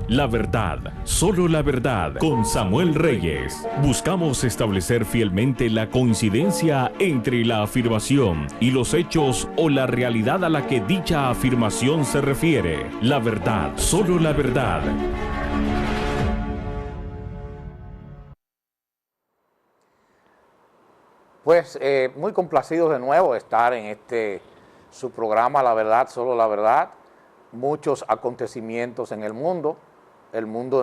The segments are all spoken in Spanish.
La verdad, solo la verdad, con Samuel Reyes. Buscamos establecer fielmente la coincidencia entre la afirmación y los hechos o la realidad a la que dicha afirmación se refiere. La verdad, solo la verdad. Pues muy complacidos de nuevo de estar en su programa La Verdad, Solo la Verdad. Muchos acontecimientos en el mundo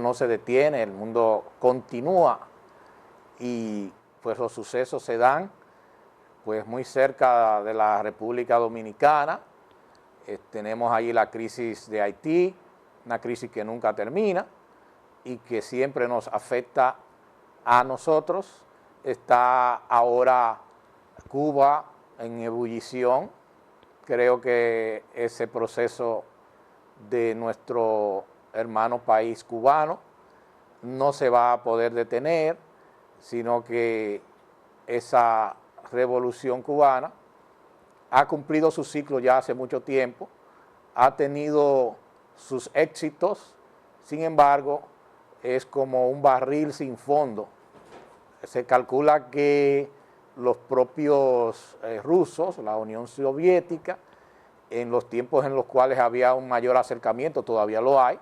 no se detiene, el mundo continúa y pues los sucesos se dan pues muy cerca de la República Dominicana. Tenemos ahí la crisis de Haití, una crisis que nunca termina y que siempre nos afecta a nosotros. Está ahora Cuba en ebullición. Creo que ese proceso de nuestro hermano país cubano no se va a poder detener, sino que esa revolución cubana ha cumplido su ciclo ya hace mucho tiempo, ha tenido sus éxitos, sin embargo, es como un barril sin fondo. Se calcula que los propios rusos, la Unión Soviética, en los tiempos en los cuales había un mayor acercamiento, todavía lo hay,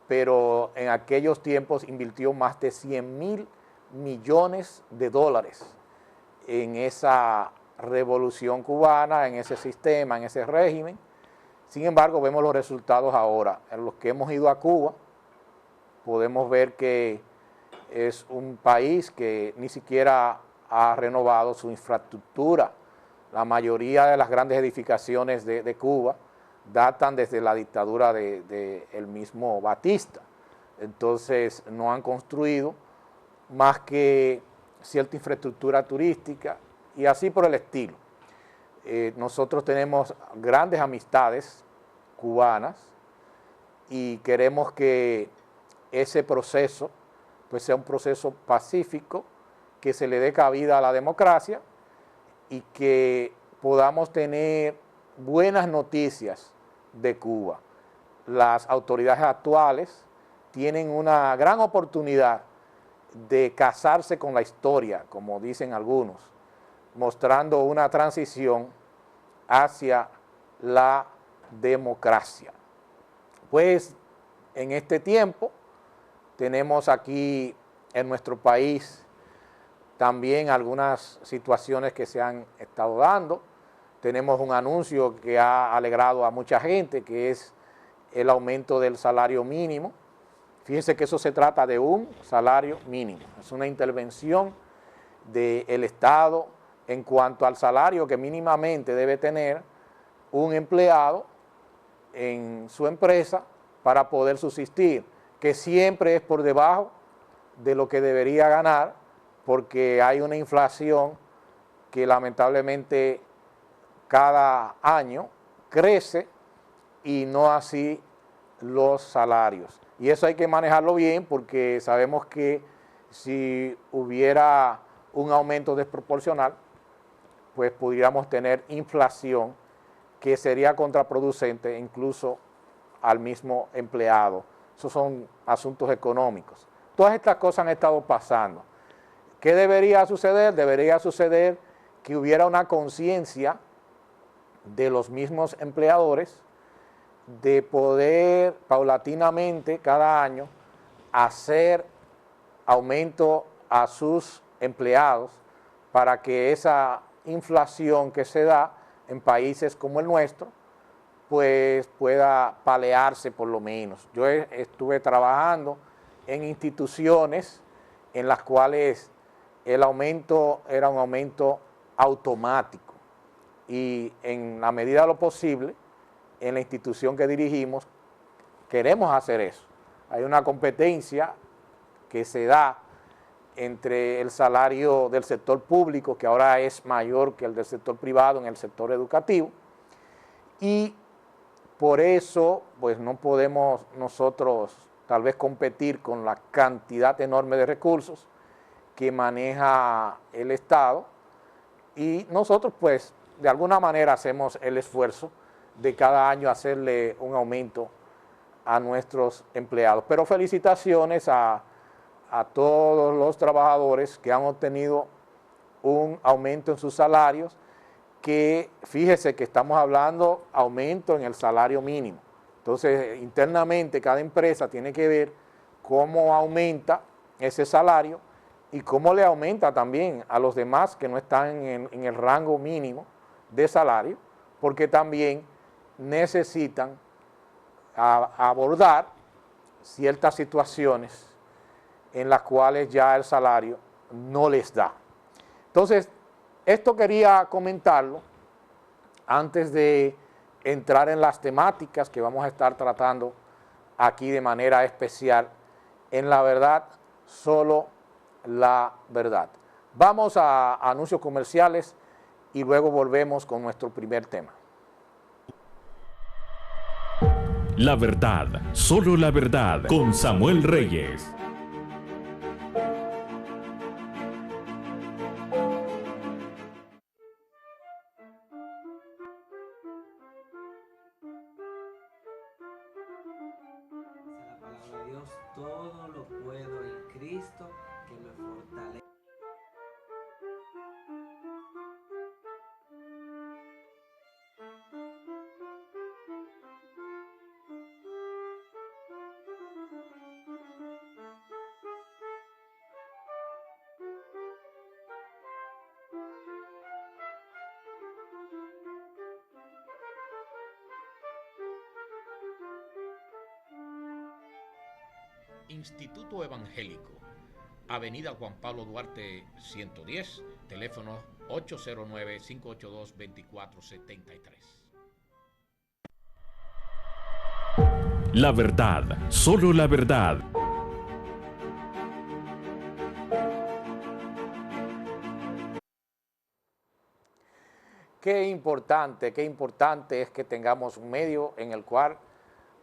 pero en aquellos tiempos invirtió más de 100.000 millones de dólares en esa revolución cubana, en ese sistema, en ese régimen. Sin embargo, vemos los resultados ahora. En los que hemos ido a Cuba, podemos ver que es un país que ni siquiera ha renovado su infraestructura. La mayoría de las grandes edificaciones de Cuba datan desde la dictadura del mismo Batista. Entonces no han construido más que cierta infraestructura turística y así por el estilo. Nosotros tenemos grandes amistades cubanas y queremos que ese proceso pues sea un proceso pacífico, que se le dé cabida a la democracia y que podamos tener buenas noticias de Cuba. Las autoridades actuales tienen una gran oportunidad de casarse con la historia, como dicen algunos, mostrando una transición hacia la democracia. Pues en este tiempo tenemos aquí en nuestro país también algunas situaciones que se han estado dando. Tenemos un anuncio que ha alegrado a mucha gente, que es el aumento del salario mínimo. Fíjense que eso se trata de un salario mínimo. Es una intervención del Estado en cuanto al salario que mínimamente debe tener un empleado en su empresa para poder subsistir, que siempre es por debajo de lo que debería ganar, porque hay una inflación que lamentablemente cada año crece y no así los salarios. Y eso hay que manejarlo bien, porque sabemos que si hubiera un aumento desproporcional, pues pudiéramos tener inflación que sería contraproducente incluso al mismo empleado. Esos son asuntos económicos. Todas estas cosas han estado pasando. ¿Qué debería suceder? Debería suceder que hubiera una conciencia de los mismos empleadores de poder paulatinamente cada año hacer aumento a sus empleados para que esa inflación que se da en países como el nuestro pues pueda paliarse por lo menos. Yo estuve trabajando en instituciones en las cuales el aumento era un aumento automático y en la medida de lo posible, en la institución que dirigimos, queremos hacer eso. Hay una competencia que se da entre el salario del sector público, que ahora es mayor que el del sector privado en el sector educativo, y por eso pues no podemos nosotros tal vez competir con la cantidad enorme de recursos que maneja el Estado, y nosotros pues de alguna manera hacemos el esfuerzo de cada año hacerle un aumento a nuestros empleados. Pero felicitaciones a todos los trabajadores que han obtenido un aumento en sus salarios, que fíjese que estamos hablando aumento en el salario mínimo. Entonces, internamente cada empresa tiene que ver cómo aumenta ese salario y cómo le aumenta también a los demás que no están en el rango mínimo de salario, porque también necesitan abordar ciertas situaciones en las cuales ya el salario no les da. Entonces, esto quería comentarlo antes de entrar en las temáticas que vamos a estar tratando aquí de manera especial en La Verdad, solo la verdad. Vamos a anuncios comerciales y luego volvemos con nuestro primer tema. La Verdad, solo la verdad, con Samuel Reyes. La palabra de Dios, todo lo puedo en Cristo que me fortalece. Instituto Evangélico, Avenida Juan Pablo Duarte 110, teléfono 809-582-2473. La Verdad, solo la verdad. Qué importante es que tengamos un medio en el cual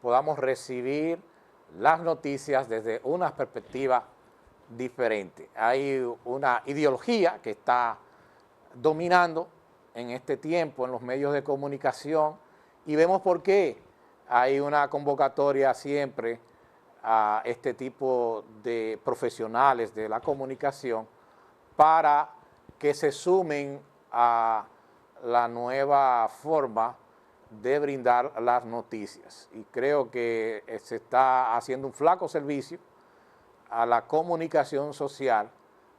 podamos recibir las noticias desde una perspectiva diferente. Hay una ideología que está dominando en este tiempo en los medios de comunicación y vemos por qué hay una convocatoria siempre a este tipo de profesionales de la comunicación para que se sumen a la nueva forma de brindar las noticias. Y creo que se está haciendo un flaco servicio a la comunicación social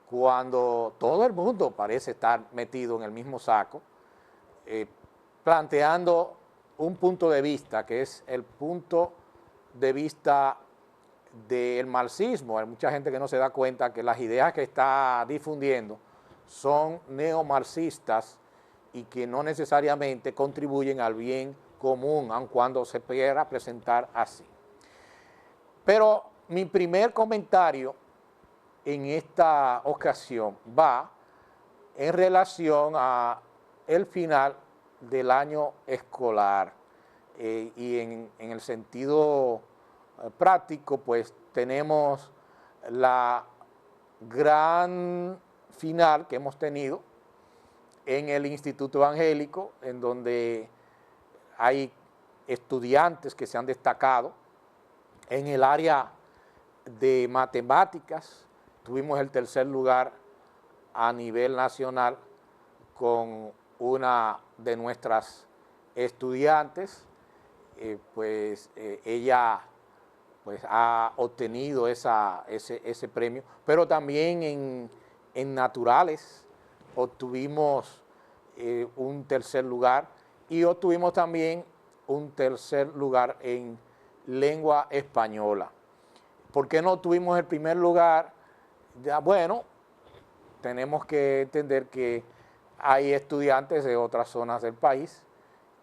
cuando todo el mundo parece estar metido en el mismo saco, planteando un punto de vista que es el punto de vista del marxismo. Hay mucha gente que no se da cuenta que las ideas que está difundiendo son neomarxistas y que no necesariamente contribuyen al bien común, aun cuando se pudiera presentar así. Pero mi primer comentario en esta ocasión va en relación a el final del año escolar y en el sentido práctico, pues tenemos la gran final que hemos tenido en el Instituto Evangélico, en donde hay estudiantes que se han destacado en el área de matemáticas. Tuvimos el tercer lugar a nivel nacional con una de nuestras estudiantes, ella pues ha obtenido ese premio, pero también en naturales obtuvimos un tercer lugar y obtuvimos también un tercer lugar en lengua española. ¿Por qué no obtuvimos el primer lugar? Ya, bueno, tenemos que entender que hay estudiantes de otras zonas del país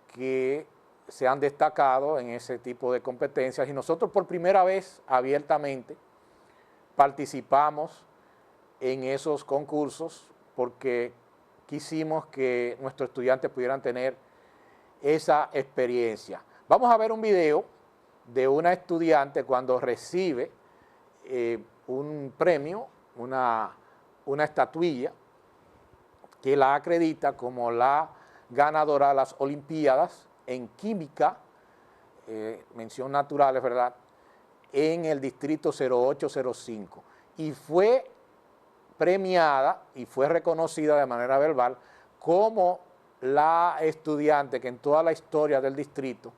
que se han destacado en ese tipo de competencias y nosotros por primera vez abiertamente participamos en esos concursos porque quisimos que nuestros estudiantes pudieran tener esa experiencia. Vamos a ver un video de una estudiante cuando recibe un premio, una estatuilla que la acredita como la ganadora de las Olimpiadas en química mención naturales, ¿verdad?, en el distrito 0805 y fue premiada y fue reconocida de manera verbal como la estudiante que en toda la historia del distrito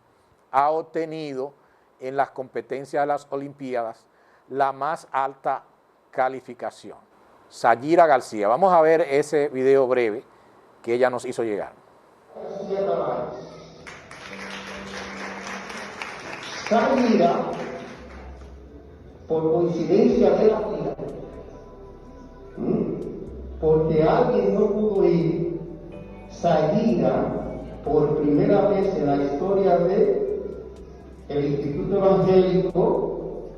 ha obtenido en las competencias de las Olimpiadas la más alta calificación. Sayira García. Vamos a ver ese video breve que ella nos hizo llegar. Sayira, por coincidencia de la vida, porque alguien no pudo ir, Sayira, por primera vez en la historia de el Instituto Evangélico,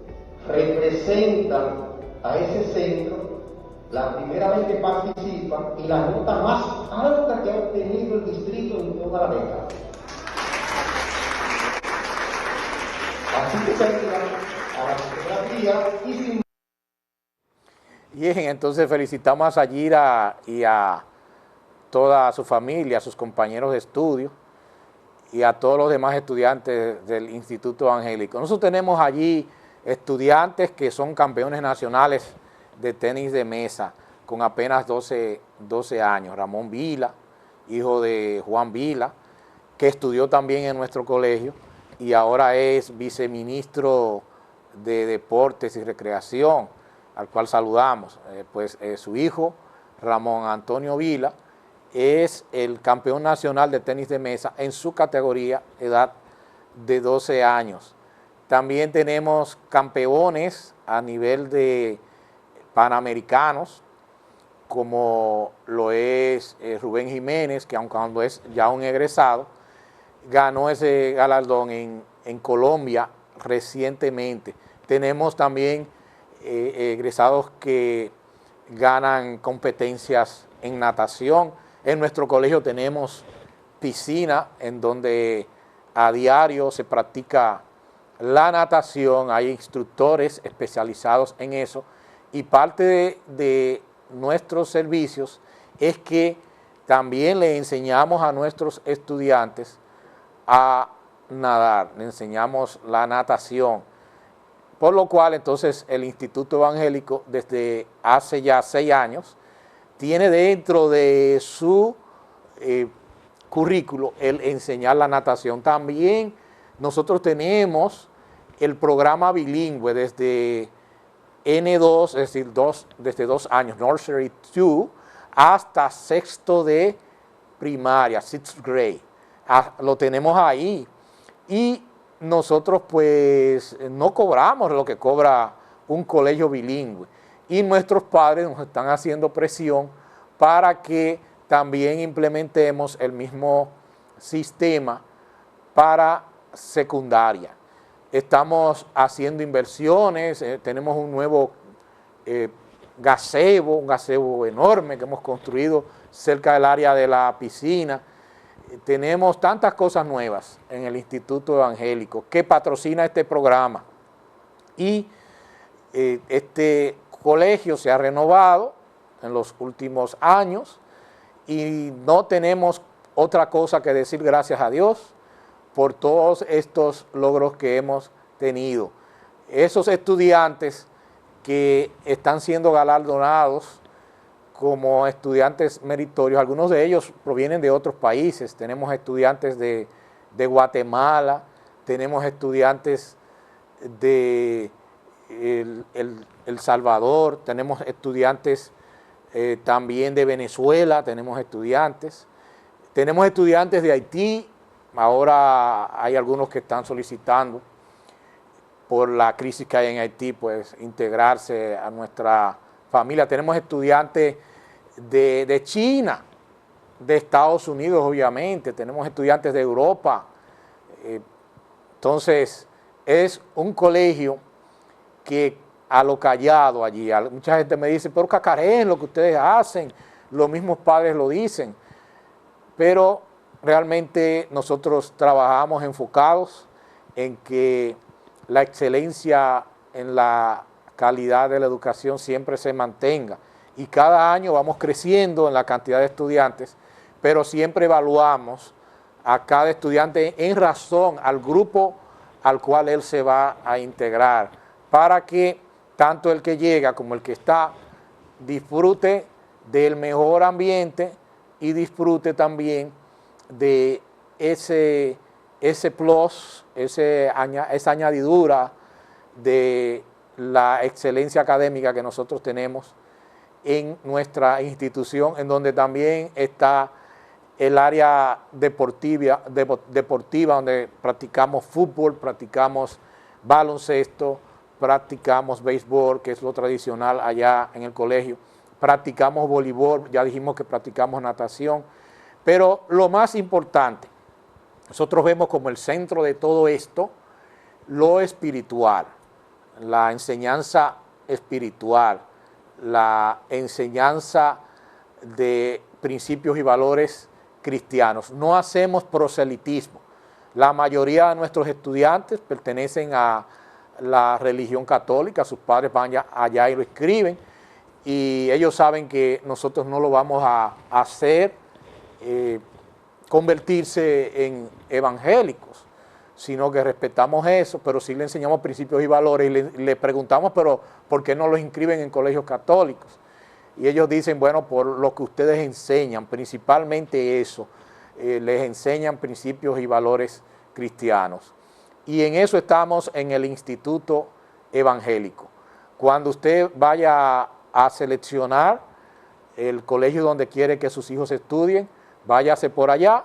representa a ese centro, la primera vez que participa y la nota más alta que ha obtenido el distrito en toda la década. Así que Sayira, a la fotografía y sin... Bien, entonces felicitamos a Sayira y a toda su familia, a sus compañeros de estudio y a todos los demás estudiantes del Instituto Evangélico. Nosotros tenemos allí estudiantes que son campeones nacionales de tenis de mesa con apenas 12 años. Ramón Vila, hijo de Juan Vila, que estudió también en nuestro colegio y ahora es viceministro de Deportes y Recreación, al cual saludamos. Su hijo, Ramón Antonio Vila, es el campeón nacional de tenis de mesa en su categoría, edad de 12 años. También tenemos campeones a nivel de panamericanos, como lo es Rubén Jiménez, que aunque cuando es ya un egresado, ganó ese galardón en Colombia recientemente. Tenemos también egresados que ganan competencias en natación. En nuestro colegio tenemos piscina en donde a diario se practica la natación, hay instructores especializados en eso y parte de nuestros servicios es que también le enseñamos a nuestros estudiantes a nadar, le enseñamos la natación, por lo cual entonces el Instituto Evangélico desde hace ya 6 años tiene dentro de su currículo el enseñar la natación. También nosotros tenemos el programa bilingüe desde N2, es decir, desde 2 años, Nursery 2, hasta sexto de primaria, 6th grade. Lo tenemos ahí. Y nosotros pues no cobramos lo que cobra un colegio bilingüe. Y nuestros padres nos están haciendo presión para que también implementemos el mismo sistema para secundaria. Estamos haciendo inversiones, tenemos un nuevo gazebo, un gazebo enorme que hemos construido cerca del área de la piscina. Tenemos tantas cosas nuevas en el Instituto Evangélico que patrocina este programa. Y este colegio se ha renovado en los últimos años y no tenemos otra cosa que decir gracias a Dios por todos estos logros que hemos tenido. Esos estudiantes que están siendo galardonados como estudiantes meritorios, algunos de ellos provienen de otros países, tenemos estudiantes de Guatemala, tenemos estudiantes de El Salvador, tenemos estudiantes también de Venezuela, tenemos estudiantes de Haití. Ahora hay algunos que están solicitando por la crisis que hay en Haití, pues integrarse a nuestra familia. Tenemos estudiantes de China, de Estados Unidos obviamente, tenemos estudiantes de Europa. Entonces es un colegio que a lo callado allí, mucha gente me dice, pero cacarén lo que ustedes hacen, los mismos padres lo dicen, pero realmente nosotros trabajamos enfocados en que la excelencia en la calidad de la educación siempre se mantenga y cada año vamos creciendo en la cantidad de estudiantes, pero siempre evaluamos a cada estudiante en razón al grupo al cual él se va a integrar, para que tanto el que llega como el que está disfrute del mejor ambiente y disfrute también de ese plus, esa añadidura de la excelencia académica que nosotros tenemos en nuestra institución, en donde también está el área deportiva, donde practicamos fútbol, practicamos baloncesto, practicamos béisbol, que es lo tradicional allá en el colegio, practicamos voleibol, ya dijimos que practicamos natación, pero lo más importante, nosotros vemos como el centro de todo esto lo espiritual, la enseñanza espiritual, la enseñanza de principios y valores cristianos. No hacemos proselitismo. La mayoría de nuestros estudiantes pertenecen a la religión católica, sus padres van allá y lo escriben, y ellos saben que nosotros no lo vamos a hacer convertirse en evangélicos, sino que respetamos eso, pero sí le enseñamos principios y valores, y le preguntamos, pero ¿por qué no los inscriben en colegios católicos? Y ellos dicen, bueno, por lo que ustedes enseñan, principalmente eso, les enseñan principios y valores cristianos. Y en eso estamos en el Instituto Evangélico. Cuando usted vaya a seleccionar el colegio donde quiere que sus hijos estudien, váyase por allá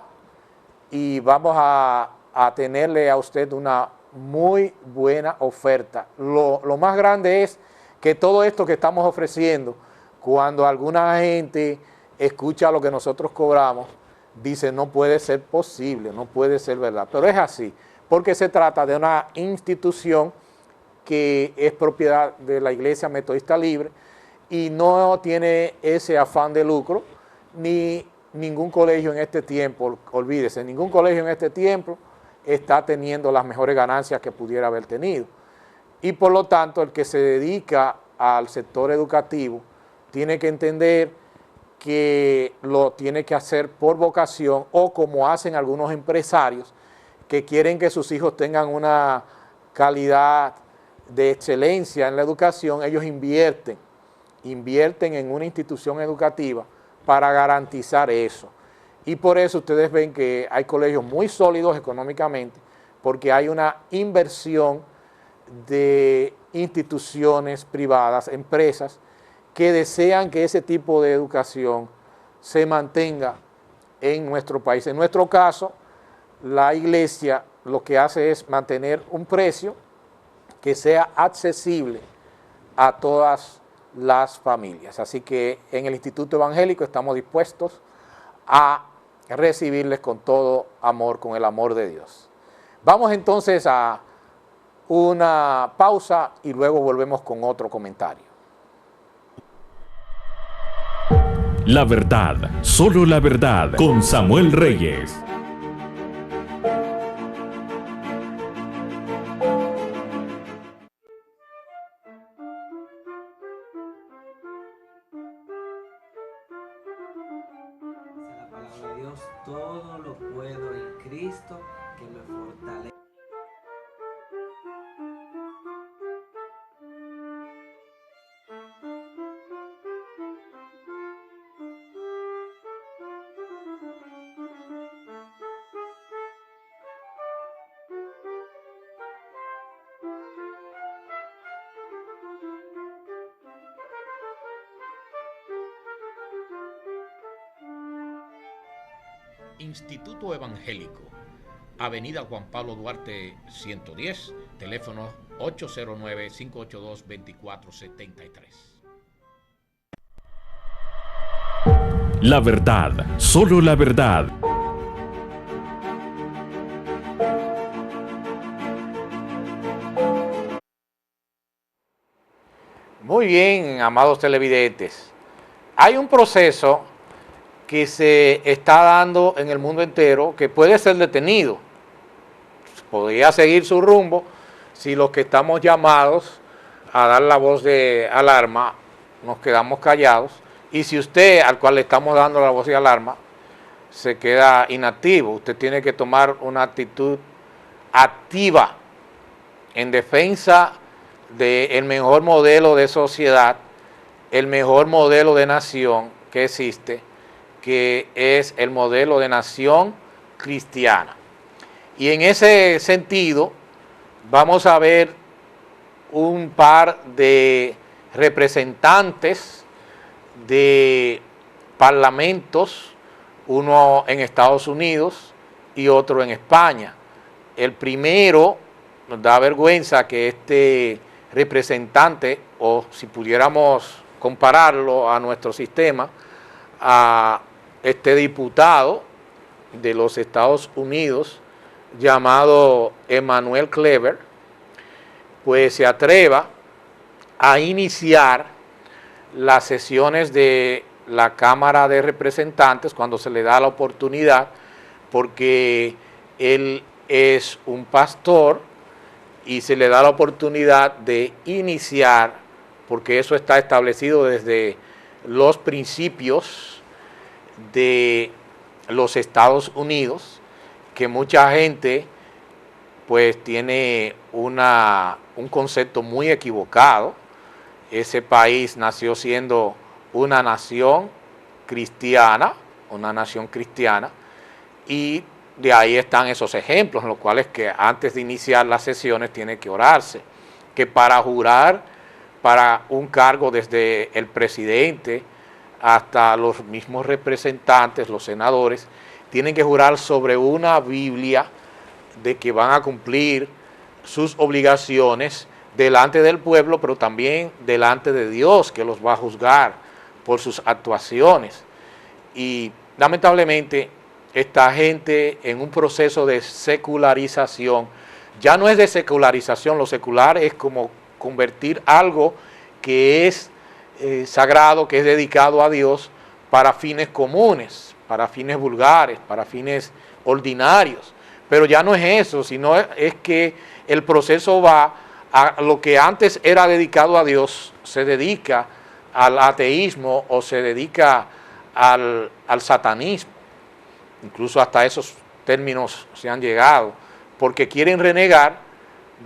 y vamos a tenerle a usted una muy buena oferta. Lo más grande es que todo esto que estamos ofreciendo, cuando alguna gente escucha lo que nosotros cobramos, dice no puede ser posible, no puede ser verdad, pero es así, porque se trata de una institución que es propiedad de la Iglesia Metodista Libre y no tiene ese afán de lucro, ni ningún colegio en este tiempo, olvídese, ningún colegio en este tiempo está teniendo las mejores ganancias que pudiera haber tenido. Y por lo tanto, el que se dedica al sector educativo tiene que entender que lo tiene que hacer por vocación, o como hacen algunos empresarios que quieren que sus hijos tengan una calidad de excelencia en la educación, ellos invierten en una institución educativa para garantizar eso. Y por eso ustedes ven que hay colegios muy sólidos económicamente, porque hay una inversión de instituciones privadas, empresas, que desean que ese tipo de educación se mantenga en nuestro país. En nuestro caso, la iglesia lo que hace es mantener un precio que sea accesible a todas las familias. Así que en el Instituto Evangélico estamos dispuestos a recibirles con todo amor, con el amor de Dios. Vamos entonces a una pausa y luego volvemos con otro comentario. La verdad, solo la verdad, con Samuel Reyes. Dice la palabra de Dios, todo lo puedo en Cristo que me fortalece. Instituto Evangélico, Avenida Juan Pablo Duarte 110, teléfono 809-582-2473. La verdad, solo la verdad. Muy bien, amados televidentes. Hay un proceso que se está dando en el mundo entero que puede ser detenido. Podría seguir su rumbo si los que estamos llamados a dar la voz de alarma nos quedamos callados, y si usted al cual le estamos dando la voz de alarma se queda inactivo. Usted tiene que tomar una actitud activa en defensa del mejor modelo de sociedad, el mejor modelo de nación que existe, que es el modelo de nación cristiana. Y en ese sentido, vamos a ver un par de representantes de parlamentos, uno en Estados Unidos y otro en España. El primero, nos da vergüenza que este representante, o si pudiéramos compararlo a nuestro sistema, a este diputado de los Estados Unidos llamado Emanuel Cleaver, pues se atreva a iniciar las sesiones de la Cámara de Representantes cuando se le da la oportunidad, porque él es un pastor y se le da la oportunidad de iniciar, porque eso está establecido desde los principios de los Estados Unidos, que mucha gente pues tiene un concepto muy equivocado. Ese país nació siendo una nación cristiana, y de ahí están esos ejemplos en los cuales que antes de iniciar las sesiones tiene que orarse, que para jurar para un cargo desde el presidente hasta los mismos representantes, los senadores, tienen que jurar sobre una Biblia de que van a cumplir sus obligaciones delante del pueblo, pero también delante de Dios, que los va a juzgar por sus actuaciones. Y lamentablemente esta gente en un proceso de secularización, ya no es de secularización, lo secular es como convertir algo que es sagrado, que es dedicado a Dios, para fines comunes, para fines vulgares, para fines ordinarios. Pero ya no es eso, sino es que el proceso va a lo que antes era dedicado a Dios, se dedica al ateísmo o se dedica al satanismo. Incluso hasta esos términos se han llegado, porque quieren renegar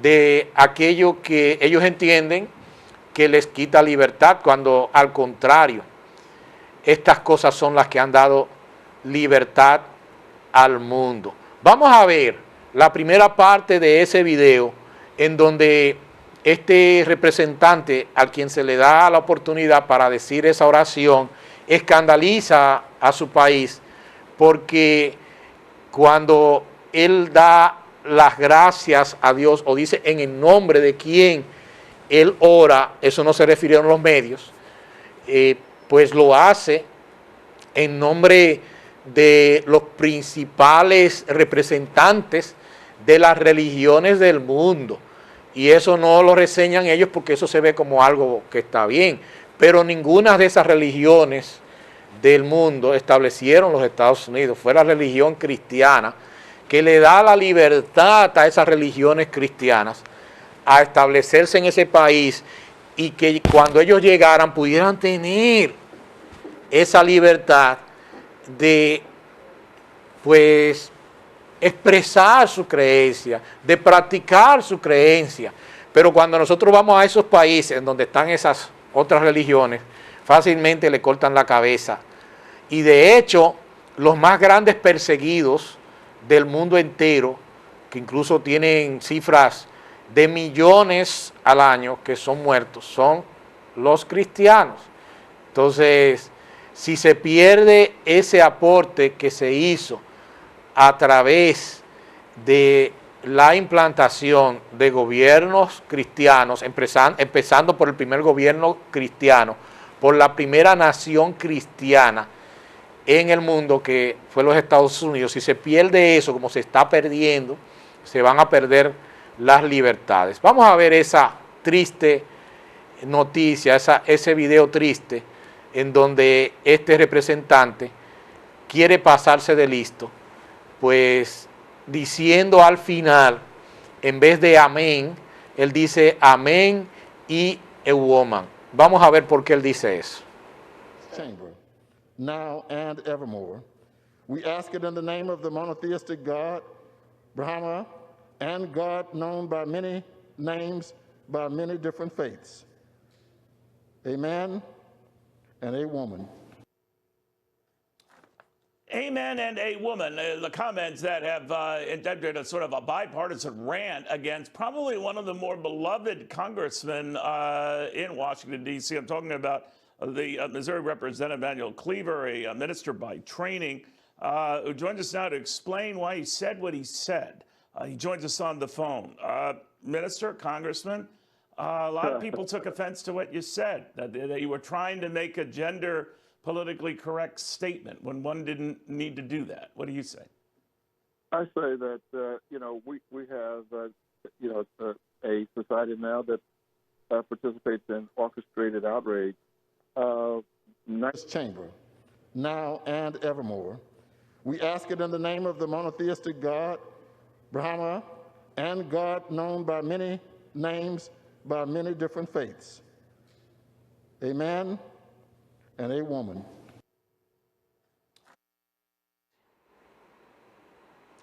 de aquello que ellos entienden que les quita libertad, cuando al contrario, estas cosas son las que han dado libertad al mundo. Vamos a ver la primera parte de ese video en donde este representante al quien se le da la oportunidad para decir esa oración escandaliza a su país, porque cuando él da las gracias a Dios o dice en el nombre de quien él ora, eso no se refirieron los medios, pues lo hace en nombre de los principales representantes de las religiones del mundo. Y eso no lo reseñan ellos porque eso se ve como algo que está bien. Pero ninguna de esas religiones del mundo establecieron los Estados Unidos. Fue la religión cristiana que le da la libertad a esas religiones cristianas a establecerse en ese país, y que cuando ellos llegaran pudieran tener esa libertad de pues expresar su creencia, de practicar su creencia. Pero cuando nosotros vamos a esos países en donde están esas otras religiones, fácilmente le cortan la cabeza. Y de hecho, los más grandes perseguidos del mundo entero, que incluso tienen cifras de millones al año que son muertos, son los cristianos. Entonces, si se pierde ese aporte que se hizo a través de la implantación de gobiernos cristianos, empezando por el primer gobierno cristiano, por la primera nación cristiana en el mundo, que fue los Estados Unidos, si se pierde eso, como se está perdiendo, se van a perder las libertades. Vamos a ver esa triste noticia, ese video triste, en donde este representante quiere pasarse de listo, pues diciendo al final, en vez de amén, él dice amén y euoman. Vamos a ver por qué él dice eso. Chamber, now and evermore. We ask it in the name of the monotheistic God, Brahma, and God known by many names by many different faiths. A man and a woman. A man and a woman, the comments that have engendered a sort of a bipartisan rant against probably one of the more beloved congressmen in Washington, D.C. I'm talking about the Missouri Representative Emanuel Cleaver, a minister by training, who joins us now to explain why he said what he said. He joins us on the phone. Minister, Congressman, a lot of people took offense to what you said, that you were trying to make a gender politically correct statement when one didn't need to do that. What do you say? I say that, we have, a society now that participates in orchestrated outrage. This chamber, now and evermore. We ask it in the name of the monotheistic God, Brahma, and God known by many names, by many different faiths. A man and a woman.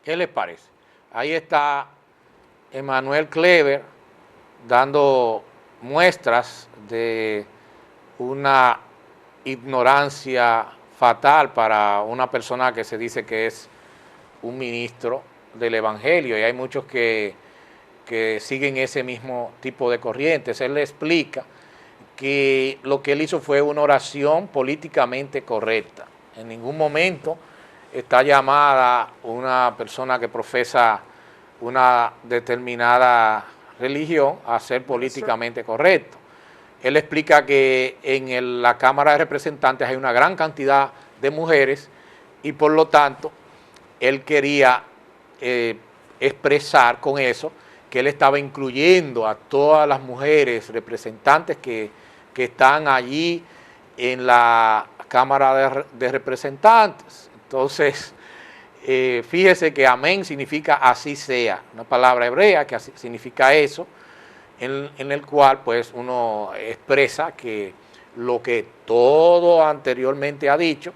¿Qué les parece? Ahí está Emanuel Cleaver dando muestras de una ignorancia fatal para una persona que se dice que es un ministro del Evangelio, y hay muchos que siguen ese mismo tipo de corrientes. Él le explica que lo que él hizo fue una oración políticamente correcta. En ningún momento está llamada una persona que profesa una determinada religión a ser políticamente correcto. Él explica que en la Cámara de Representantes hay una gran cantidad de mujeres y por lo tanto él quería expresar con eso que él estaba incluyendo a todas las mujeres representantes que están allí en la Cámara de Representantes. Entonces, fíjese que amén significa así sea, una palabra hebrea que significa eso, en el cual pues uno expresa que lo que todo anteriormente ha dicho,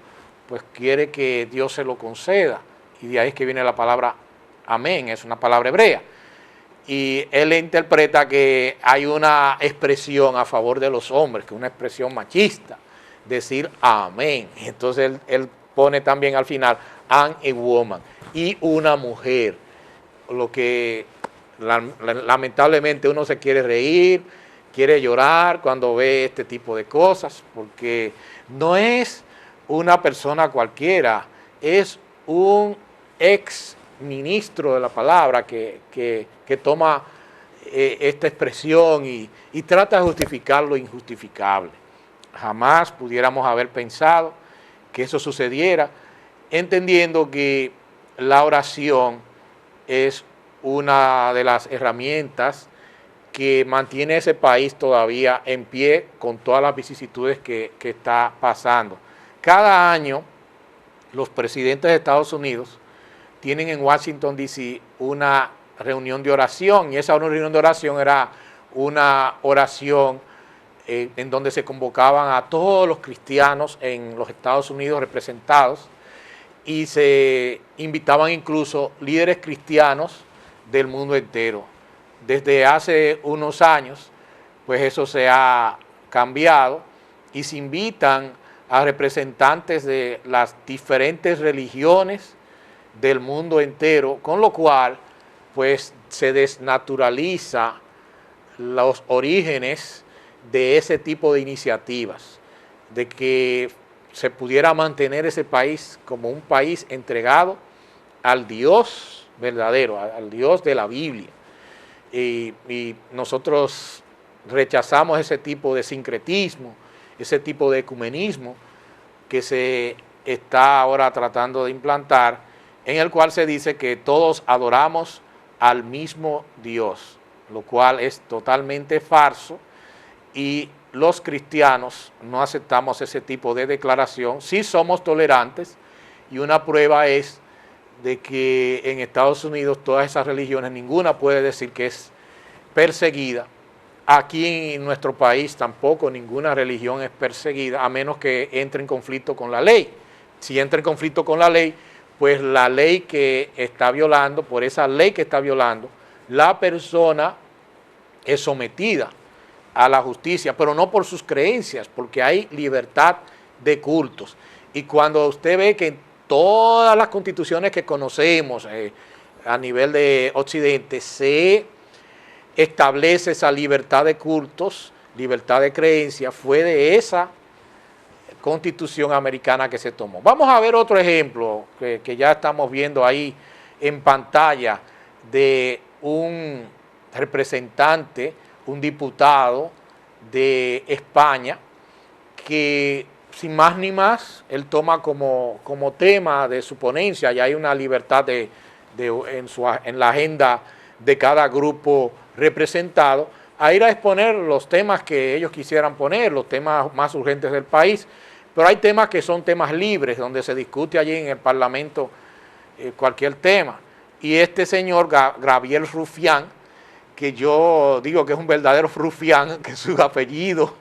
pues quiere que Dios se lo conceda. Y de ahí es que viene la palabra amén, es una palabra hebrea. Y él interpreta que hay una expresión a favor de los hombres, que es una expresión machista, decir amén. Entonces él pone también al final and a woman, y una mujer, lo que lamentablemente uno se quiere reír, quiere llorar cuando ve este tipo de cosas, porque no es una persona cualquiera, es un ex ministro de la palabra que toma esta expresión y trata de justificar lo injustificable. Jamás pudiéramos haber pensado que eso sucediera, entendiendo que la oración es una de las herramientas que mantiene ese país todavía en pie con todas las vicisitudes que está pasando. Cada año los presidentes de Estados Unidos tienen en Washington, D.C. una reunión de oración, y esa reunión de oración era una oración en donde se convocaban a todos los cristianos en los Estados Unidos representados, y se invitaban incluso líderes cristianos del mundo entero. Desde hace unos años, pues eso se ha cambiado y se invitan a representantes de las diferentes religiones del mundo entero, con lo cual pues se desnaturaliza los orígenes de ese tipo de iniciativas, de que se pudiera mantener ese país como un país entregado al Dios verdadero, al Dios de la Biblia. Y nosotros rechazamos ese tipo de sincretismo, ese tipo de ecumenismo que se está ahora tratando de implantar, en el cual se dice que todos adoramos al mismo Dios, lo cual es totalmente falso, y los cristianos no aceptamos ese tipo de declaración. Sí somos tolerantes, y una prueba es de que en Estados Unidos todas esas religiones, ninguna puede decir que es perseguida. Aquí en nuestro país tampoco ninguna religión es perseguida, a menos que entre en conflicto con la ley. Si entra en conflicto con la ley, pues la ley que está violando, por esa ley que está violando, la persona es sometida a la justicia, pero no por sus creencias, porque hay libertad de cultos. Y cuando usted ve que en todas las constituciones que conocemos a nivel de Occidente se establece esa libertad de cultos, libertad de creencia, fue de esa Constitución americana que se tomó. Vamos a ver otro ejemplo que ya estamos viendo ahí en pantalla de un representante, un diputado de España, que sin más ni más, él toma como tema de su ponencia, y hay una libertad en la agenda de cada grupo representado, a ir a exponer los temas que ellos quisieran poner, los temas más urgentes del país, pero hay temas que son temas libres, donde se discute allí en el Parlamento cualquier tema. Y este señor, Gabriel Rufián, que yo digo que es un verdadero rufián, que su apellido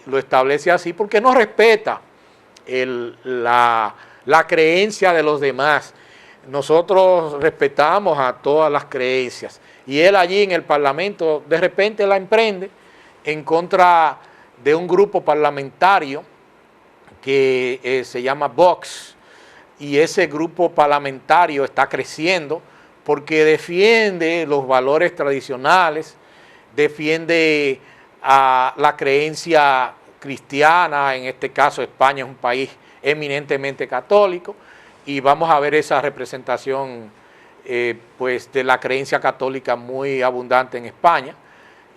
lo establece así, porque no respeta la creencia de los demás. Nosotros respetamos a todas las creencias, y él allí en el Parlamento de repente la emprende en contra de un grupo parlamentario que se llama Vox, y ese grupo parlamentario está creciendo porque defiende los valores tradicionales, defiende a la creencia cristiana. En este caso España es un país eminentemente católico, y vamos a ver esa representación de la creencia católica muy abundante en España,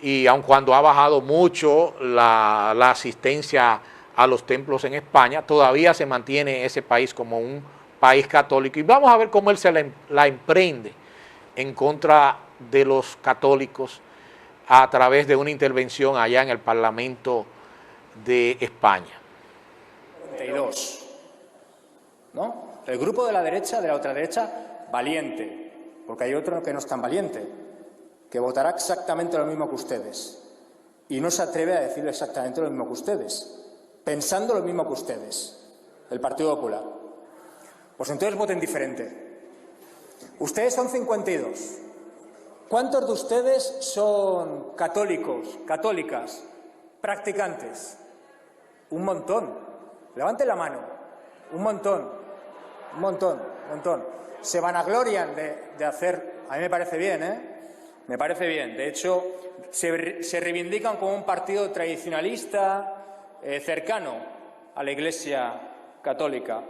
y aun cuando ha bajado mucho la asistencia a los templos en España, todavía se mantiene ese país como un país católico, y vamos a ver cómo él se la emprende en contra de los católicos a través de una intervención allá en el Parlamento de España. 42, ¿no? El grupo de la derecha, de la ultraderecha, valiente, porque hay otro que no es tan valiente, que votará exactamente lo mismo que ustedes, y no se atreve a decir exactamente lo mismo que ustedes, pensando lo mismo que ustedes, el Partido Popular. Pues entonces voten diferente. Ustedes son 52. ¿Cuántos de ustedes son católicos, católicas, practicantes? Un montón. Levanten la mano. Un montón. Un montón. Un montón. Se vanaglorian de hacer... A mí me parece bien, ¿eh? Me parece bien. De hecho, se reivindican como un partido tradicionalista, cercano a la Iglesia católica.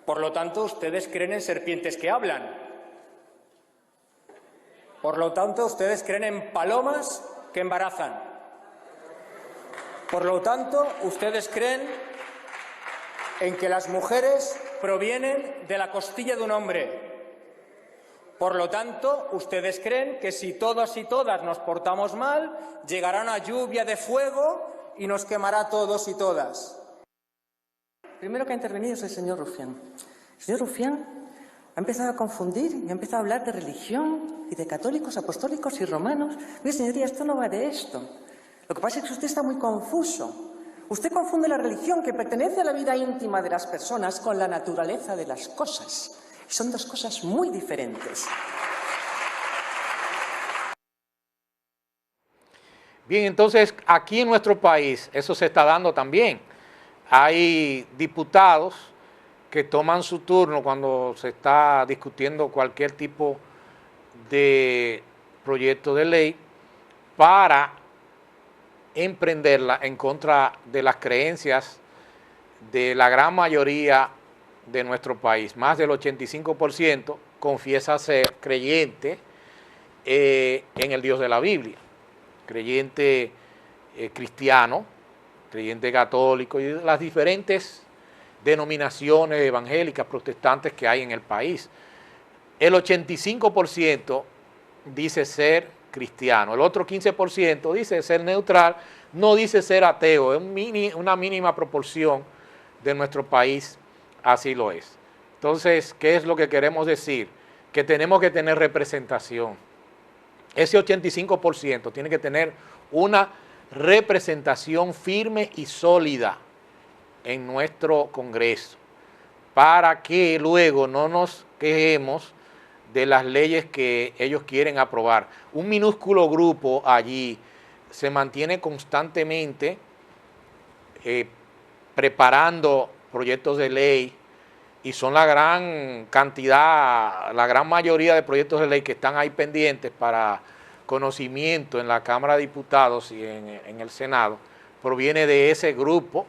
Por lo tanto, ustedes creen en serpientes que hablan. Por lo tanto, ustedes creen en palomas que embarazan. Por lo tanto, ustedes creen en que las mujeres provienen de la costilla de un hombre. Por lo tanto, ustedes creen que si todos y todas nos portamos mal, llegará una lluvia de fuego y nos quemará a todos y todas. Primero que ha intervenido es el señor Rufián. El señor Rufián ha empezado a confundir y ha empezado a hablar de religión y de católicos, apostólicos y romanos. Mire, señoría, esto no va de esto. Lo que pasa es que usted está muy confuso. Usted confunde la religión, que pertenece a la vida íntima de las personas, con la naturaleza de las cosas. Son dos cosas muy diferentes. Bien, entonces aquí en nuestro país eso se está dando también. Hay diputados que toman su turno cuando se está discutiendo cualquier tipo de proyecto de ley para emprenderla en contra de las creencias de la gran mayoría de nuestro país. Más del 85% confiesa ser creyente en el Dios de la Biblia, creyente cristiano, creyente católico y las diferentes denominaciones evangélicas, protestantes que hay en el país. El 85% dice ser cristiano, el otro 15% dice ser neutral, no dice ser ateo, es una mínima proporción de nuestro país, así lo es. Entonces, ¿qué es lo que queremos decir? Que tenemos que tener representación. Ese 85% tiene que tener una representación firme y sólida en nuestro Congreso, para que luego no nos quejemos de las leyes que ellos quieren aprobar. Un minúsculo grupo allí se mantiene constantemente preparando proyectos de ley, y son la gran cantidad, la gran mayoría de proyectos de ley que están ahí pendientes para conocimiento en la Cámara de Diputados y en el Senado, proviene de ese grupo,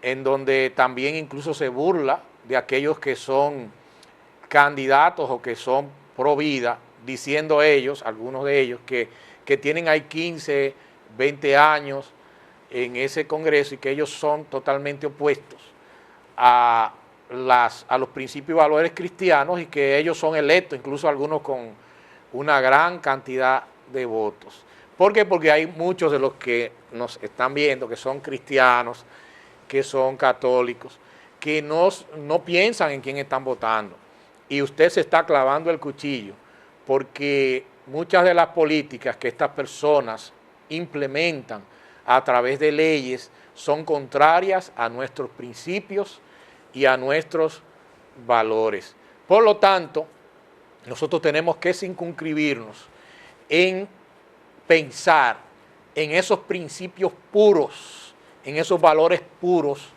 en donde también incluso se burla de aquellos que son candidatos o que son pro vida, diciendo ellos, algunos de ellos, que tienen ahí 15, 20 años en ese Congreso y que ellos son totalmente opuestos a los principios y valores cristianos, y que ellos son electos, incluso algunos con una gran cantidad de votos. ¿Por qué? Porque hay muchos de los que nos están viendo que son cristianos, que son católicos, que no piensan en quién están votando, y usted se está clavando el cuchillo, porque muchas de las políticas que estas personas implementan a través de leyes son contrarias a nuestros principios y a nuestros valores. Por lo tanto, nosotros tenemos que circunscribirnos en pensar en esos principios puros, en esos valores puros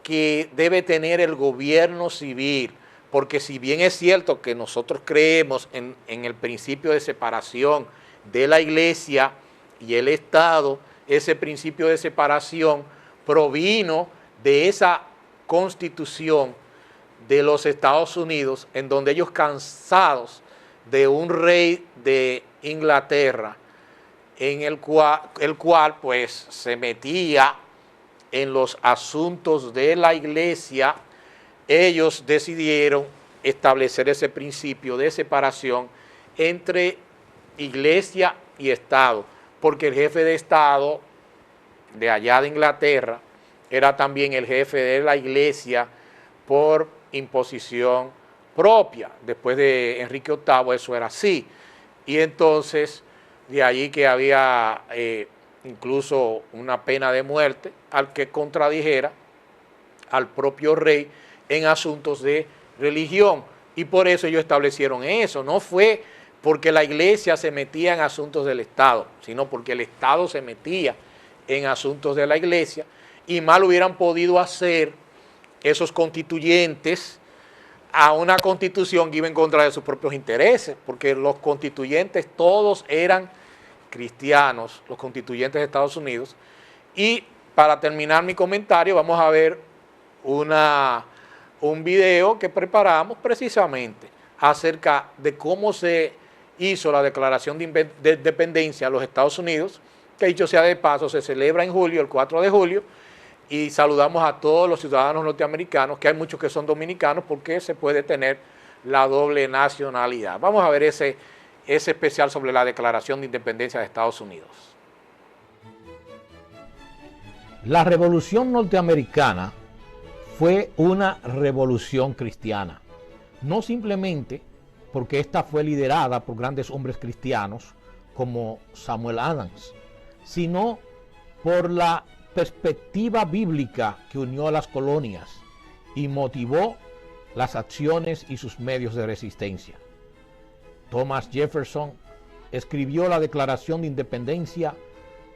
que debe tener el gobierno civil, porque si bien es cierto que nosotros creemos en el principio de separación de la Iglesia y el Estado, ese principio de separación provino de esa Constitución de los Estados Unidos, en donde ellos, cansados de un rey de Inglaterra, en el cual pues se metía en los asuntos de la Iglesia, ellos decidieron establecer ese principio de separación entre Iglesia y Estado, porque el jefe de Estado de allá de Inglaterra era también el jefe de la Iglesia por imposición propia. Después de Enrique VIII eso era así, y entonces de allí que había incluso una pena de muerte al que contradijera al propio rey en asuntos de religión, y por eso ellos establecieron eso. No fue porque la Iglesia se metía en asuntos del Estado, sino porque el Estado se metía en asuntos de la Iglesia, y mal hubieran podido hacer esos constituyentes a una constitución que iba en contra de sus propios intereses, porque los constituyentes todos eran cristianos, los constituyentes de Estados Unidos. Y para terminar mi comentario, vamos a ver un video que preparamos precisamente acerca de cómo se hizo la Declaración de Independencia de los Estados Unidos, que dicho sea de paso se celebra en julio, el 4 de julio, y saludamos a todos los ciudadanos norteamericanos, que hay muchos que son dominicanos, porque se puede tener la doble nacionalidad. Vamos a ver ese especial sobre la Declaración de Independencia de Estados Unidos. La Revolución Norteamericana fue una revolución cristiana, no simplemente porque esta fue liderada por grandes hombres cristianos como Samuel Adams, sino por la perspectiva bíblica que unió a las colonias y motivó las acciones y sus medios de resistencia. Thomas Jefferson escribió la Declaración de Independencia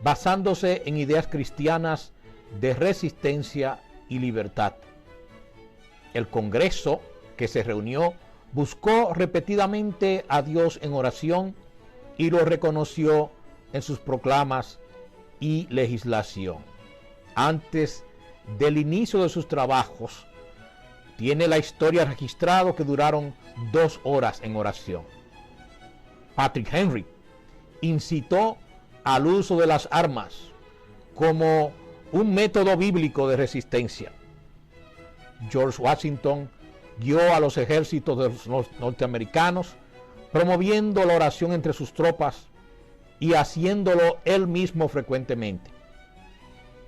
basándose en ideas cristianas de resistencia y libertad. El Congreso que se reunió buscó repetidamente a Dios en oración y lo reconoció en sus proclamas y legislación. Antes del inicio de sus trabajos, tiene la historia registrado que duraron 2 horas en oración. Patrick Henry incitó al uso de las armas como un método bíblico de resistencia. George Washington guió a los ejércitos de los norteamericanos, promoviendo la oración entre sus tropas y haciéndolo él mismo frecuentemente.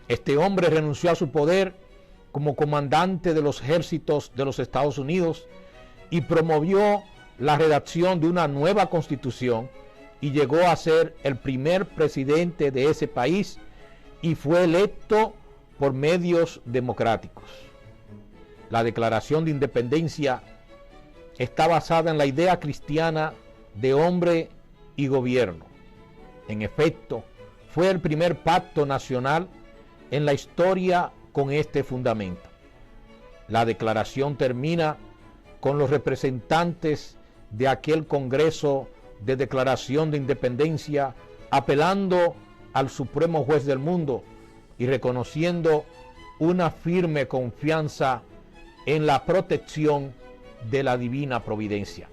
Este hombre renunció a su poder como comandante de los ejércitos de los Estados Unidos y promovió la redacción de una nueva constitución, y llegó a ser el primer presidente de ese país, y fue electo por medios democráticos. La Declaración de Independencia está basada en la idea cristiana de hombre y gobierno. En efecto, fue el primer pacto nacional en la historia con este fundamento. La declaración termina con los representantes de aquel Congreso de Declaración de Independencia apelando al Supremo Juez del mundo y reconociendo una firme confianza en la protección de la divina providencia.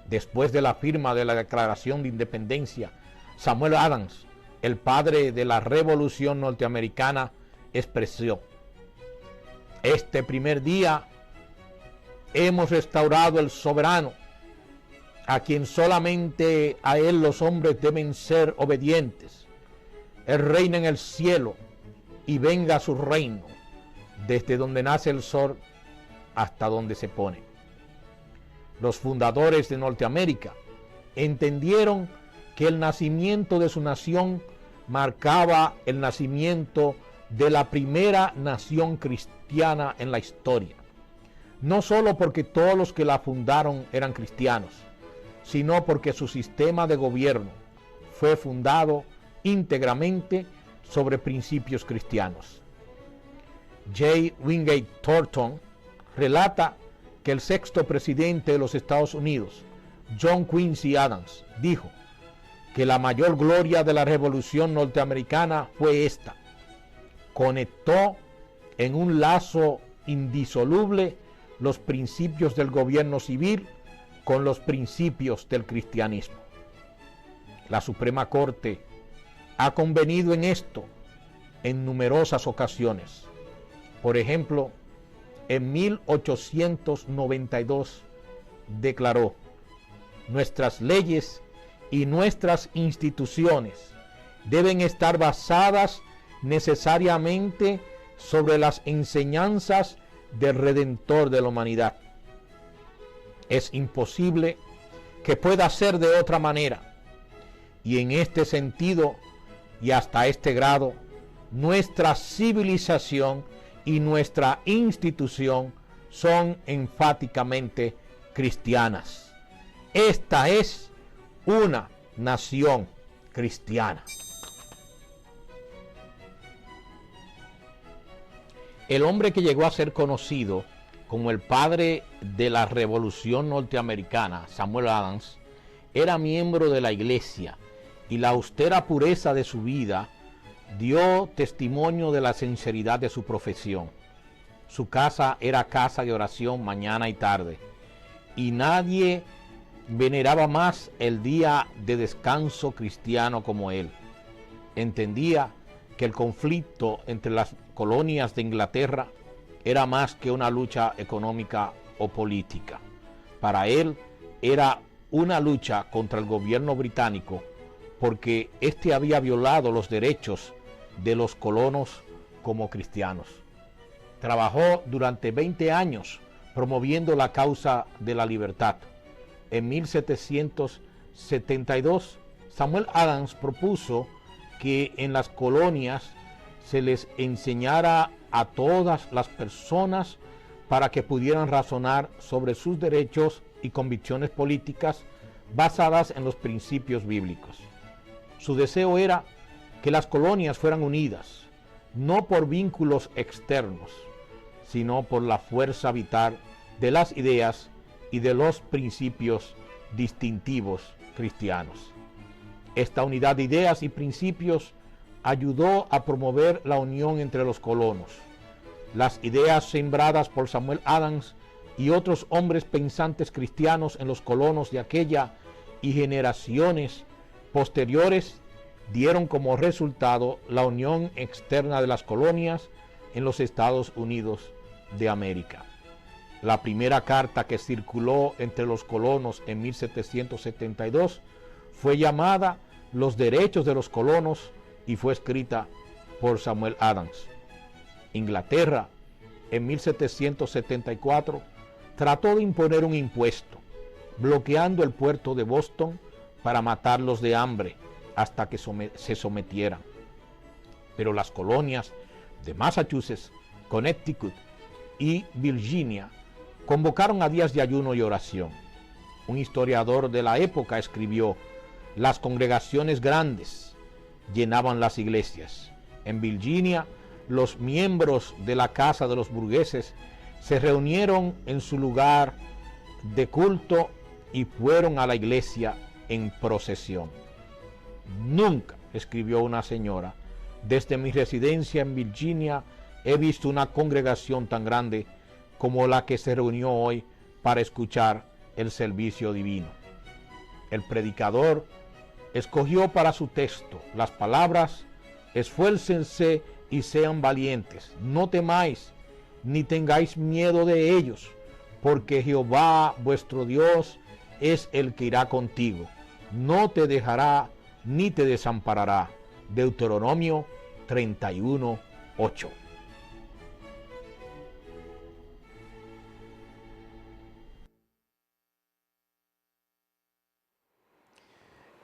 Después de la firma de la Declaración de Independencia, Samuel Adams, el padre de la Revolución Norteamericana, expresó: este primer día hemos restaurado el soberano, a quien solamente a él los hombres deben ser obedientes. Él reina en el cielo y venga a su reino, desde donde nace el sol hasta donde se pone. Los fundadores de Norteamérica entendieron que el nacimiento de su nación marcaba el nacimiento de la primera nación cristiana en la historia. No solo porque todos los que la fundaron eran cristianos, sino porque su sistema de gobierno fue fundado íntegramente sobre principios cristianos. J. Wingate Thornton relata que el sexto presidente de los Estados Unidos, John Quincy Adams, dijo que la mayor gloria de la Revolución Norteamericana fue esta: conectó en un lazo indisoluble los principios del gobierno civil con los principios del cristianismo. La Suprema Corte ha convenido en esto en numerosas ocasiones. Por ejemplo, en 1892 declaró: nuestras leyes y nuestras instituciones deben estar basadas necesariamente sobre las enseñanzas del Redentor de la humanidad. Es imposible que pueda ser de otra manera, y en este sentido y hasta este grado, nuestra civilización y nuestra institución son enfáticamente cristianas. Esta es una nación cristiana. El hombre que llegó a ser conocido como el padre de la Revolución Norteamericana, Samuel Adams, era miembro de la iglesia y la austera pureza de su vida dio testimonio de la sinceridad de su profesión. Su casa era casa de oración mañana y tarde, y nadie veneraba más el día de descanso cristiano como él. Entendía que el conflicto entre las colonias de Inglaterra era más que una lucha económica o política. Para él era una lucha contra el gobierno británico, porque éste había violado los derechos de los colonos como cristianos. Trabajó durante 20 años promoviendo la causa de la libertad. En 1772, Samuel Adams propuso que en las colonias se les enseñara a todas las personas para que pudieran razonar sobre sus derechos y convicciones políticas basadas en los principios bíblicos. Su deseo era que las colonias fueran unidas, no por vínculos externos, sino por la fuerza vital de las ideas y de los principios distintivos cristianos. Esta unidad de ideas y principios ayudó a promover la unión entre los colonos. Las ideas sembradas por Samuel Adams y otros hombres pensantes cristianos en los colonos de aquella y generaciones posteriores dieron como resultado la unión externa de las colonias en los Estados Unidos de América. La primera carta que circuló entre los colonos en 1772 fue llamada Los derechos de los colonos y fue escrita por Samuel Adams. Inglaterra, en 1774, trató de imponer un impuesto, bloqueando el puerto de Boston para matarlos de hambre hasta que se sometieran. Pero las colonias de Massachusetts, Connecticut y Virginia convocaron a días de ayuno y oración. Un historiador de la época escribió: las congregaciones grandes llenaban las iglesias. En Virginia, los miembros de la casa de los burgueses se reunieron en su lugar de culto y fueron a la iglesia en procesión. Nunca, escribió una señora, desde mi residencia en Virginia he visto una congregación tan grande como la que se reunió hoy para escuchar el servicio divino. El predicador escogió para su texto las palabras: esfuércense y sean valientes, no temáis ni tengáis miedo de ellos, porque Jehová vuestro Dios es el que irá contigo, no te dejará ni te desamparará. Deuteronomio 31:8.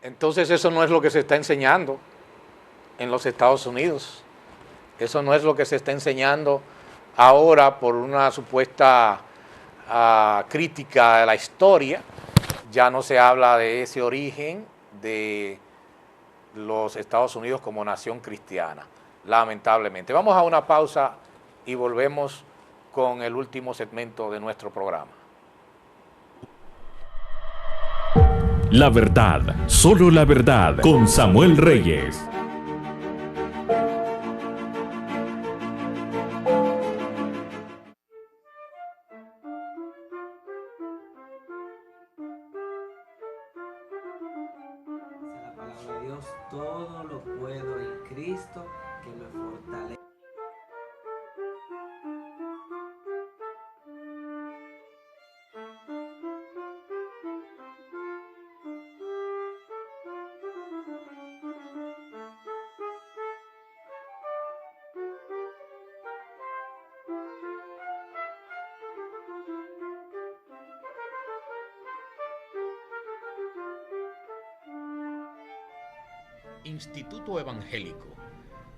Entonces eso no es lo que se está enseñando en los Estados Unidos. Eso no es lo que se está enseñando ahora por una supuesta crítica de la historia. Ya no se habla de ese origen de los Estados Unidos como nación cristiana, lamentablemente. Vamos a una pausa y volvemos con el último segmento de nuestro programa. La verdad, solo la verdad, con Samuel Reyes. La palabra de Dios, todo lo puedo en Cristo que me fortalece. Instituto Evangélico,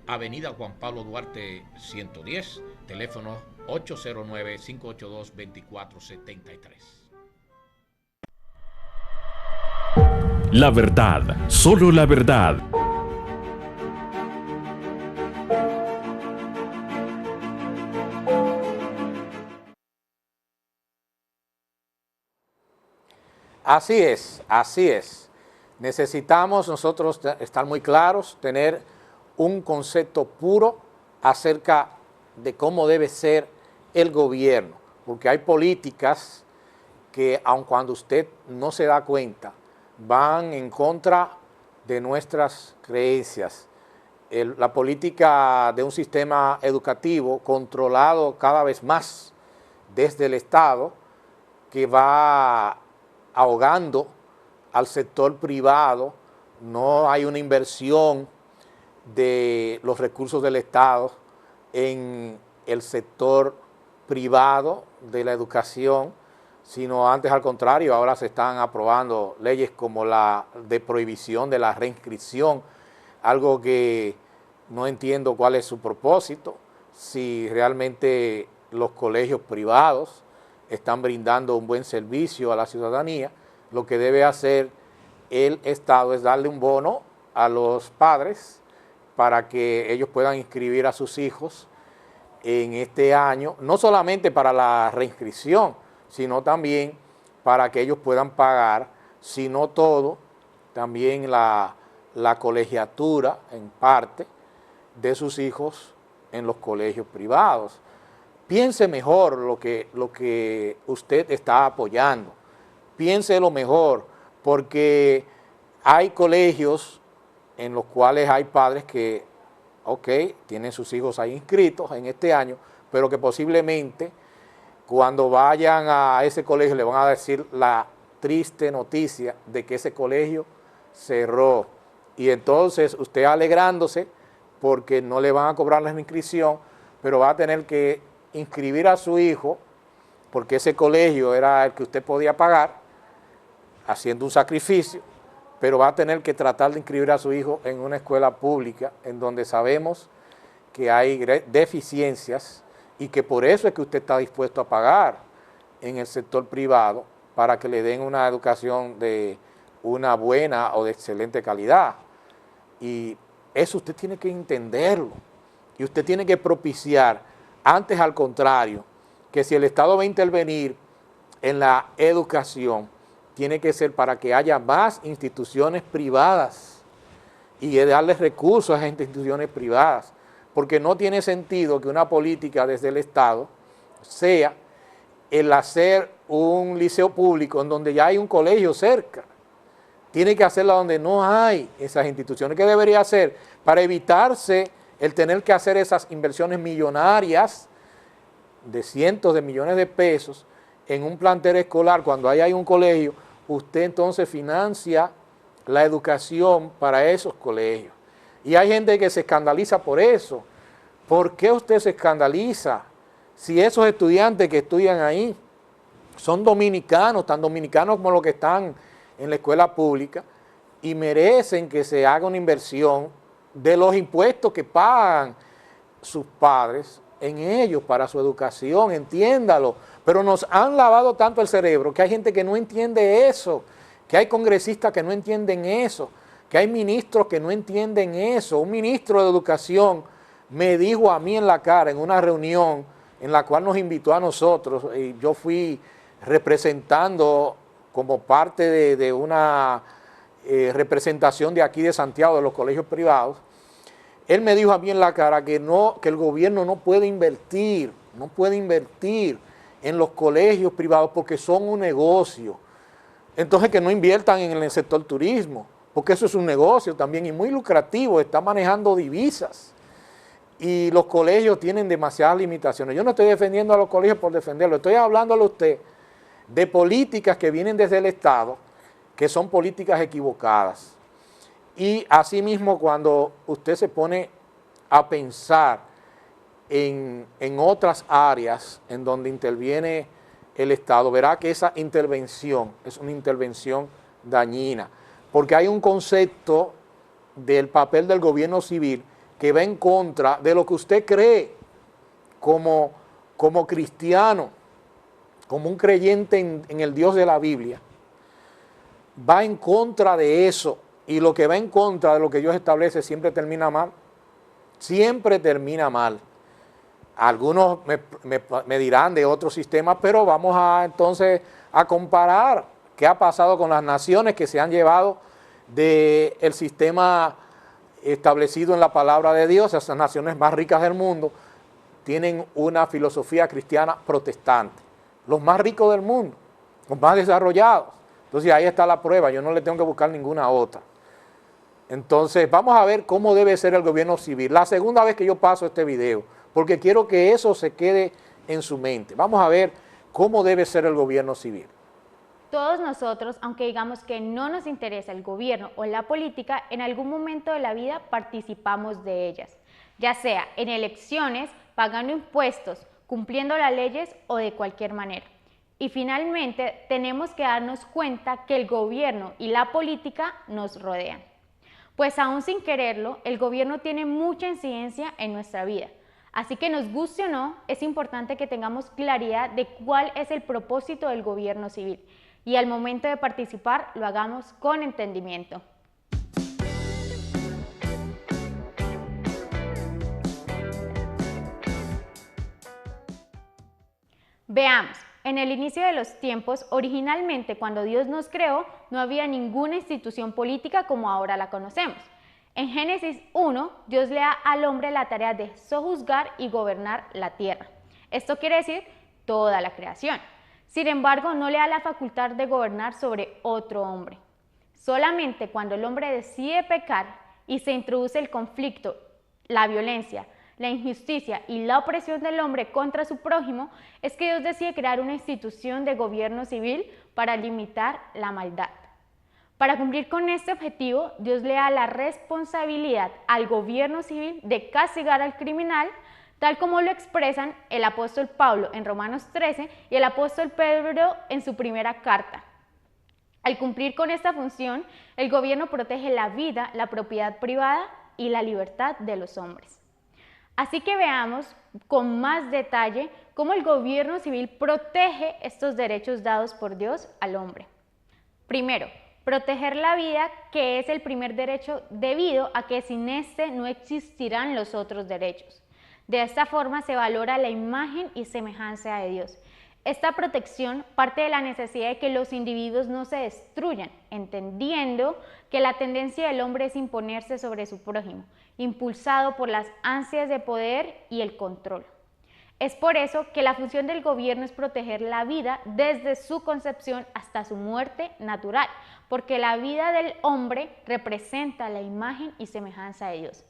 Avenida Juan Pablo Duarte 110, teléfono 809-582-2473. La verdad, solo la verdad. Así es, así es. Necesitamos nosotros estar muy claros, tener un concepto puro acerca de cómo debe ser el gobierno, porque hay políticas que, aun cuando usted no se da cuenta, van en contra de nuestras creencias. La política de un sistema educativo controlado cada vez más desde el Estado, que va ahogando al sector privado, no hay una inversión de los recursos del Estado en el sector privado de la educación, sino antes al contrario, ahora se están aprobando leyes como la de prohibición de la reinscripción, algo que no entiendo cuál es su propósito, si realmente los colegios privados están brindando un buen servicio a la ciudadanía. Lo que debe hacer el Estado es darle un bono a los padres para que ellos puedan inscribir a sus hijos en este año, no solamente para la reinscripción, sino también para que ellos puedan pagar, si no todo, también la colegiatura en parte de sus hijos en los colegios privados. Piense mejor lo que usted está apoyando. Piénselo mejor, porque hay colegios en los cuales hay padres que, tienen sus hijos ahí inscritos en este año, pero que posiblemente cuando vayan a ese colegio le van a decir la triste noticia de que ese colegio cerró. Y entonces usted alegrándose porque no le van a cobrar la inscripción, pero va a tener que inscribir a su hijo, porque ese colegio era el que usted podía pagar, haciendo un sacrificio, pero va a tener que tratar de inscribir a su hijo en una escuela pública en donde sabemos que hay deficiencias y que por eso es que usted está dispuesto a pagar. en el sector privado para que le den una educación de una buena o de excelente calidad. Y eso usted tiene que entenderlo. Y usted tiene que propiciar, antes al contrario, que si el Estado va a intervenir en la educación, tiene que ser para que haya más instituciones privadas y darles recursos a esas instituciones privadas, porque no tiene sentido que una política desde el Estado sea el hacer un liceo público en donde ya hay un colegio cerca. Tiene que hacerla donde no hay esas instituciones. ¿Qué debería hacer? Para evitarse el tener que hacer esas inversiones millonarias de cientos de millones de pesos en un plantel escolar, cuando hay un colegio, usted entonces financia la educación para esos colegios. Y hay gente que se escandaliza por eso. ¿Por qué usted se escandaliza? Si esos estudiantes que estudian ahí son dominicanos, tan dominicanos como los que están en la escuela pública, y merecen que se haga una inversión de los impuestos que pagan sus padres en ellos para su educación, entiéndalo. Pero nos han lavado tanto el cerebro que hay gente que no entiende eso, que hay congresistas que no entienden eso, que hay ministros que no entienden eso. Un ministro de Educación me dijo a mí en la cara en una reunión en la cual nos invitó a nosotros, y yo fui representando como parte de una representación de aquí de Santiago, de los colegios privados. Él me dijo a mí en la cara que el gobierno no puede invertir en los colegios privados porque son un negocio. Entonces que no inviertan en el sector turismo, porque eso es un negocio también y muy lucrativo, está manejando divisas. Y los colegios tienen demasiadas limitaciones. Yo no estoy defendiendo a los colegios por defenderlo, estoy hablándole a usted de políticas que vienen desde el Estado, que son políticas equivocadas. Y asimismo, cuando usted se pone a pensar en otras áreas en donde interviene el Estado, verá que esa intervención es una intervención dañina, porque hay un concepto del papel del gobierno civil que va en contra de lo que usted cree como cristiano, como un creyente en el Dios de la Biblia. Va en contra de eso, y lo que va en contra de lo que Dios establece siempre termina mal. Siempre termina mal. Algunos me dirán de otros sistemas, pero vamos entonces a comparar qué ha pasado con las naciones que se han llevado del sistema establecido en la palabra de Dios. Esas naciones más ricas del mundo tienen una filosofía cristiana protestante. Los más ricos del mundo, los más desarrollados. Entonces ahí está la prueba, yo no le tengo que buscar ninguna otra. Entonces vamos a ver cómo debe ser el gobierno civil. La segunda vez que yo paso este video, porque quiero que eso se quede en su mente. Vamos a ver cómo debe ser el gobierno civil. Todos nosotros, aunque digamos que no nos interesa el gobierno o la política, en algún momento de la vida participamos de ellas, ya sea en elecciones, pagando impuestos, cumpliendo las leyes o de cualquier manera. Y finalmente tenemos que darnos cuenta que el gobierno y la política nos rodean. Pues aún sin quererlo, el gobierno tiene mucha incidencia en nuestra vida. Así que nos guste o no, es importante que tengamos claridad de cuál es el propósito del gobierno civil y al momento de participar lo hagamos con entendimiento. Veamos, en el inicio de los tiempos, originalmente cuando Dios nos creó, no había ninguna institución política como ahora la conocemos. En Génesis 1, Dios le da al hombre la tarea de sojuzgar y gobernar la tierra. Esto quiere decir toda la creación. Sin embargo, no le da la facultad de gobernar sobre otro hombre. Solamente cuando el hombre decide pecar y se introduce el conflicto, la violencia, la injusticia y la opresión del hombre contra su prójimo, es que Dios decide crear una institución de gobierno civil para limitar la maldad. Para cumplir con este objetivo, Dios le da la responsabilidad al gobierno civil de castigar al criminal, tal como lo expresan el apóstol Pablo en Romanos 13 y el apóstol Pedro en su primera carta. Al cumplir con esta función, el gobierno protege la vida, la propiedad privada y la libertad de los hombres. Así que veamos con más detalle cómo el gobierno civil protege estos derechos dados por Dios al hombre. Primero, proteger la vida, que es el primer derecho debido a que sin este no existirán los otros derechos. De esta forma se valora la imagen y semejanza de Dios. Esta protección parte de la necesidad de que los individuos no se destruyan, entendiendo que la tendencia del hombre es imponerse sobre su prójimo, impulsado por las ansias de poder y el control. Es por eso que la función del gobierno es proteger la vida desde su concepción hasta su muerte natural, porque la vida del hombre representa la imagen y semejanza de Dios.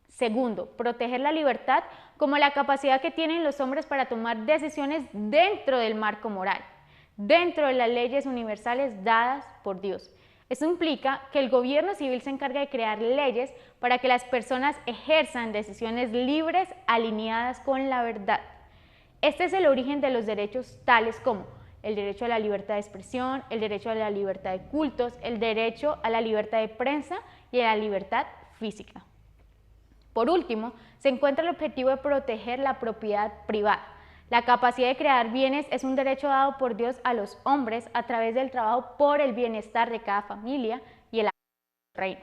Segundo, proteger la libertad como la capacidad que tienen los hombres para tomar decisiones dentro del marco moral, dentro de las leyes universales dadas por Dios. Eso implica que el gobierno civil se encarga de crear leyes para que las personas ejerzan decisiones libres alineadas con la verdad. Este es el origen de los derechos tales como el derecho a la libertad de expresión, el derecho a la libertad de cultos, el derecho a la libertad de prensa y a la libertad física. Por último, se encuentra el objetivo de proteger la propiedad privada. La capacidad de crear bienes es un derecho dado por Dios a los hombres a través del trabajo por el bienestar de cada familia y el reino.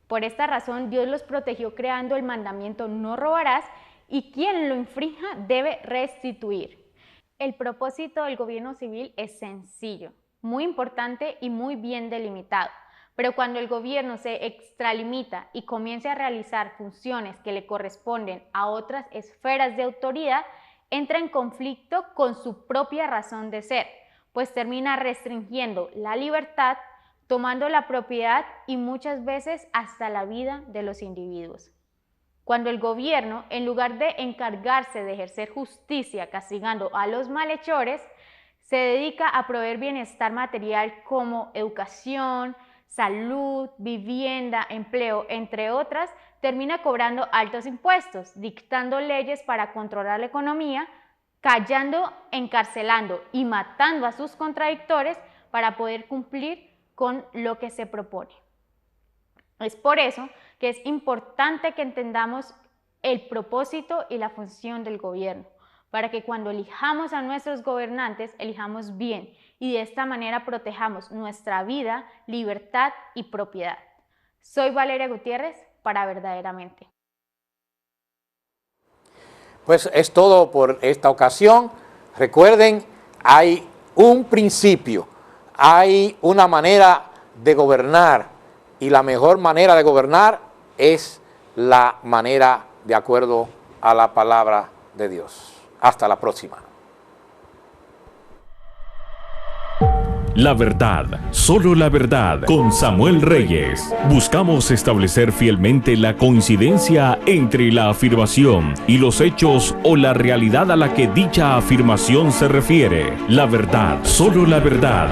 Por esta razón, Dios los protegió creando el mandamiento no robarás y quien lo infrinja debe restituir. El propósito del gobierno civil es sencillo, muy importante y muy bien delimitado. Pero cuando el gobierno se extralimita y comienza a realizar funciones que le corresponden a otras esferas de autoridad, entra en conflicto con su propia razón de ser, pues termina restringiendo la libertad, tomando la propiedad y muchas veces hasta la vida de los individuos. Cuando el gobierno, en lugar de encargarse de ejercer justicia castigando a los malhechores, se dedica a proveer bienestar material como educación, salud, vivienda, empleo, entre otras, termina cobrando altos impuestos, dictando leyes para controlar la economía, callando, encarcelando y matando a sus contradictores para poder cumplir con lo que se propone. Es por eso que es importante que entendamos el propósito y la función del gobierno, para que cuando elijamos a nuestros gobernantes, elijamos bien y de esta manera protejamos nuestra vida, libertad y propiedad. Soy Valeria Gutiérrez para Verdaderamente. Pues es todo por esta ocasión. Recuerden, hay un principio, hay una manera de gobernar y la mejor manera de gobernar es la manera de acuerdo a la palabra de Dios. Hasta la próxima. La verdad, solo la verdad, con Samuel Reyes. Buscamos establecer fielmente la coincidencia entre la afirmación y los hechos o la realidad a la que dicha afirmación se refiere. La verdad, solo la verdad.